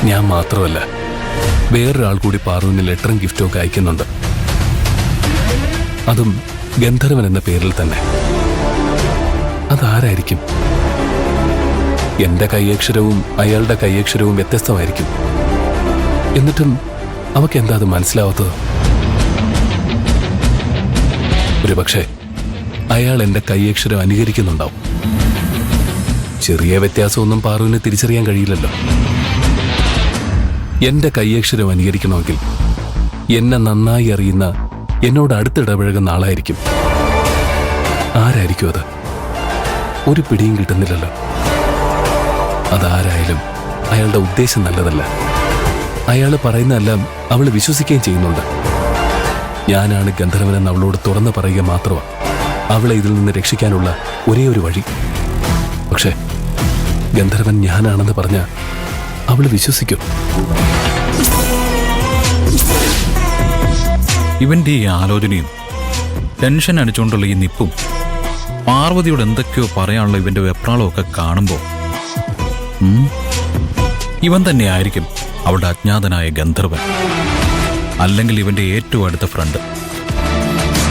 ഞാൻ മാത്രമല്ല, വേറൊരാൾ കൂടി പാറുവിന് ലെറ്ററും ഗിഫ്റ്റും ഒക്കെ അയക്കുന്നുണ്ട്. അതും ഗന്ധർവൻ എന്ന പേരിൽ തന്നെ. അതാരായിരിക്കും? എന്റെ കൈയക്ഷരവും അയാളുടെ കൈയക്ഷരവും വ്യത്യസ്തമായിരിക്കും. എന്നിട്ടും അവക്ക് എന്താ അത് മനസ്സിലാവാത്തത്? ഒരുപക്ഷെ അയാൾ എന്റെ കൈയക്ഷരം അനുകരിക്കുന്നുണ്ടാവും. ചെറിയ വ്യത്യാസമൊന്നും പാറുവിന് തിരിച്ചറിയാൻ കഴിയില്ലല്ലോ. എന്റെ കൈയക്ഷരം അനുകരിക്കണമെങ്കിൽ എന്നെ നന്നായി അറിയുന്ന, എന്നോട് അടുത്തിടപഴകുന്ന ആളായിരിക്കും. ആരായിരിക്കും അത്? ഒരു പിടിയും കിട്ടുന്നില്ലല്ലോ. അതാരായാലും അയാളുടെ ഉദ്ദേശം നല്ലതല്ല. അയാൾ പറയുന്നതെല്ലാം അവൾ വിശ്വസിക്കുകയും ചെയ്യുന്നുണ്ട്. ഞാനാണ് ഗന്ധർവനെന്ന് അവളോട് തുറന്നു പറയുക മാത്രമാണ് അവളെ ഇതിൽ നിന്ന് രക്ഷിക്കാനുള്ള ഒരേ ഒരു വഴി. പക്ഷേ ഗന്ധർവൻ ഞാനാണെന്ന് പറഞ്ഞ അവൾ വിശ്വസിക്കും. ഇവന്റെ ഈ ആലോചനയും ടെൻഷൻ അടിച്ചുകൊണ്ടുള്ള ഈ നിപ്പും പാർവതിയോട് എന്തൊക്കെയോ പറയാനുള്ള ഇവന്റെ വെപ്രാളമൊക്കെ കാണുമ്പോൾ ഇവൻ തന്നെയായിരിക്കും അവളുടെ അജ്ഞാതനായ ഗന്ധർവൻ. അല്ലെങ്കിൽ ഇവന്റെ ഏറ്റവും അടുത്ത ഫ്രണ്ട്.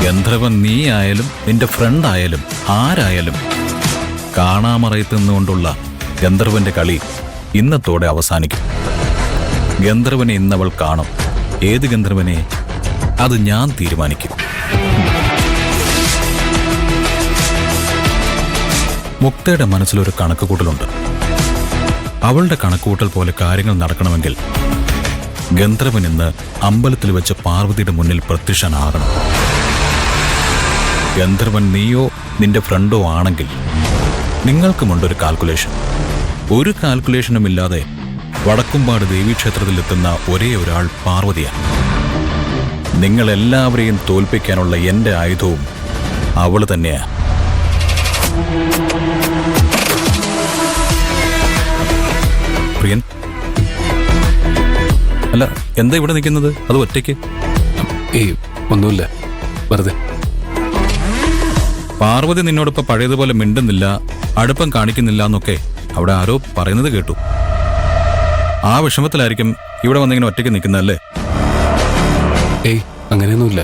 ഗന്ധർവൻ നീ ആയാലും നിന്റെ ഫ്രണ്ട് ആയാലും ആരായാലും കാണാമറയത്ത് നിന്നുകൊണ്ടുള്ള ഗന്ധർവന്റെ കളി ഇന്നത്തോടെ അവസാനിക്കും. ഗന്ധർവനെ ഇന്നവൾ കാണും. ഏത് ഗന്ധർവനെ? അത് ഞാൻ തീരുമാനിക്കും. മുക്തയുടെ മനസ്സിലൊരു കണക്കുകൂട്ടലുണ്ട്. അവളുടെ കണക്കുകൂട്ടൽ പോലെ കാര്യങ്ങൾ നടക്കണമെങ്കിൽ ഗന്ധർവൻ ഇന്ന് അമ്പലത്തിൽ വെച്ച് പാർവതിയുടെ മുന്നിൽ പ്രത്യക്ഷനാകണം. ഗന്ധർവൻ നീയോ നിന്റെ ഫ്രണ്ടോ ആണെങ്കിൽ നിങ്ങൾക്കുമുണ്ടൊരു കാൽക്കുലേഷൻ. ഒരു കാൽക്കുലേഷനും ഇല്ലാതെ വടക്കുംപാട് ദേവീക്ഷേത്രത്തിലെത്തുന്ന ഒരേ ഒരാൾ പാർവതിയാണ്. നിങ്ങളെല്ലാവരെയും തോൽപ്പിക്കാനുള്ള എന്റെ ആയുധവും അവൾ തന്നെയാണ്. പ്രിയൻ, അല്ല, എന്താ ഇവിടെ നിൽക്കുന്നത്? അത് ഒറ്റയ്ക്ക്? ഏയ്, ഒന്നുമില്ല, വെറുതെ. പാർവതി നിന്നോടിപ്പോ പഴയതുപോലെ മിണ്ടുന്നില്ല, അടുപ്പം കാണിക്കുന്നില്ല എന്നൊക്കെ അവിടെ ആരോ പറയുന്നത് കേട്ടു. ആ വിഷമത്തിലായിരിക്കും ഇവിടെ വന്നിങ്ങനെ ഒറ്റയ്ക്ക് നിൽക്കുന്നതല്ലേ? ഏയ്, അങ്ങനെയൊന്നുമില്ല.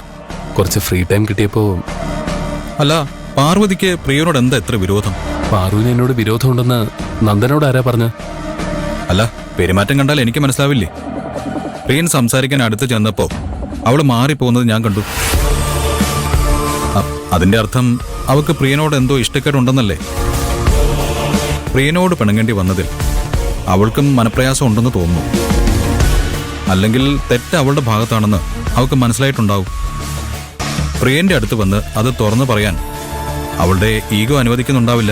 കുറച്ച് ഫ്രീ ടൈം കിട്ടിയപ്പോ. അല്ല, പാർവതിക്ക് പ്രിയനോട് എന്താ എത്ര വിരോധം? പാറുവിന് എന്നോട് വിരോധമുണ്ടെന്ന് നന്ദനോട് ആരാ പറഞ്ഞ? അല്ല, പെരുമാറ്റം കണ്ടാൽ എനിക്ക് മനസ്സിലാവില്ലേ? പ്രിയൻ സംസാരിക്കാൻ അടുത്ത് ചെന്നപ്പോ അവള് മാറിപ്പോകുന്നത് ഞാൻ കണ്ടു. അതിന്റെ അർത്ഥം അവൾക്ക് പ്രിയനോട് എന്തോ ഇഷ്ടക്കേടുണ്ടെന്നല്ലേ? പ്രിയനോട് പിണങ്ങേണ്ടി വന്നതിൽ അവൾക്കും മനപ്രയാസം ഉണ്ടെന്ന് തോന്നുന്നു. അല്ലെങ്കിൽ തെറ്റ് അവളുടെ ഭാഗത്താണെന്ന് അവൾക്ക് മനസ്സിലായിട്ടുണ്ടാവും. പ്രിയന്റെ അടുത്ത് വന്ന് അത് തുറന്നു പറയാൻ അവളുടെ ഈഗോ അനുവദിക്കുന്നുണ്ടാവില്ല.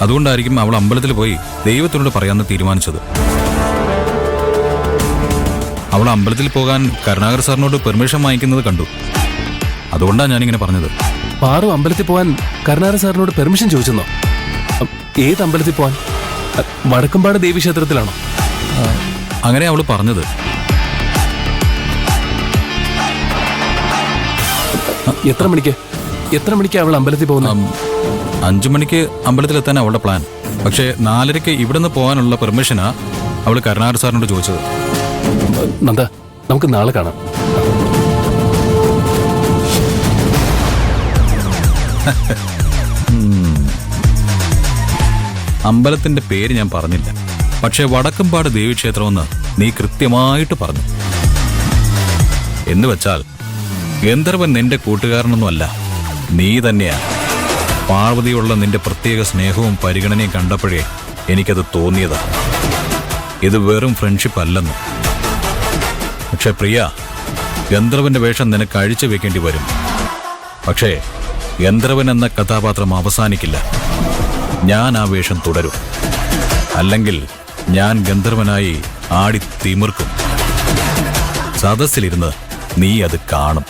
അതുകൊണ്ടായിരിക്കും അവൾ അമ്പലത്തിൽ പോയി ദൈവത്തിനോട് പറയാമെന്ന് തീരുമാനിച്ചത്. അവൾ അമ്പലത്തിൽ പോകാൻ കരുണാകർ സാറിനോട് പെർമിഷൻ വാങ്ങിക്കുന്നത് കണ്ടു. അതുകൊണ്ടാണ് ഞാനിങ്ങനെ പറഞ്ഞത്. പാറു അമ്പലത്തിൽ പോകാൻ കരുണാകർ സാറിനോട് പെർമിഷൻ ചോദിച്ചെന്നോ? ഏത് അമ്പലത്തിൽ പോകാൻ? വടക്കുംപാട് ദേവീക്ഷേത്രത്തിലാണോ? അങ്ങനെ അവള് പറഞ്ഞത്. എത്ര മണിക്ക് അവൾ അമ്പലത്തിൽ പോകുന്നത്? 5 മണിക്ക് അമ്പലത്തിലെത്താൻ അവളുടെ പ്ലാൻ. പക്ഷേ 4:30 ഇവിടെ നിന്ന് പോകാനുള്ള പെർമിഷനാ അവള് കരുണാകർ സാറിനോട് ചോദിച്ചത്. നന്ദ, നമുക്ക് നാളെ കാണാം. അമ്പലത്തിന്റെ പേര് ഞാൻ പറഞ്ഞില്ല. പക്ഷെ വടക്കുംപാട് ദേവീക്ഷേത്രമെന്ന് നീ കൃത്യമായിട്ട് പറഞ്ഞു. എന്ന് വെച്ചാൽ ഗന്ധർവൻ നിന്റെ കൂട്ടുകാരനൊന്നുമല്ല, നീ തന്നെയാ. പാർവതിയുള്ള നിന്റെ പ്രത്യേക സ്നേഹവും പരിഗണനയും കണ്ടപ്പോഴേ എനിക്കത് തോന്നിയതാ. ഇത് വെറും ഫ്രണ്ട്ഷിപ്പ് അല്ലെന്ന്. പക്ഷെ പ്രിയ, ഗന്ധർവന്റെ വേഷം നിനക്ക് അഴിച്ചു വെക്കേണ്ടി വരും. പക്ഷേ ഗന്ധർവൻ എന്ന കഥാപാത്രം അവസാനിക്കില്ല. ഞാൻ ആ വേഷം തുടരും. അല്ലെങ്കിൽ ഞാൻ ഗന്ധർവനായി ആടി തിമിർക്കും. സദസ്സിലിരുന്ന് നീ അത് കാണും.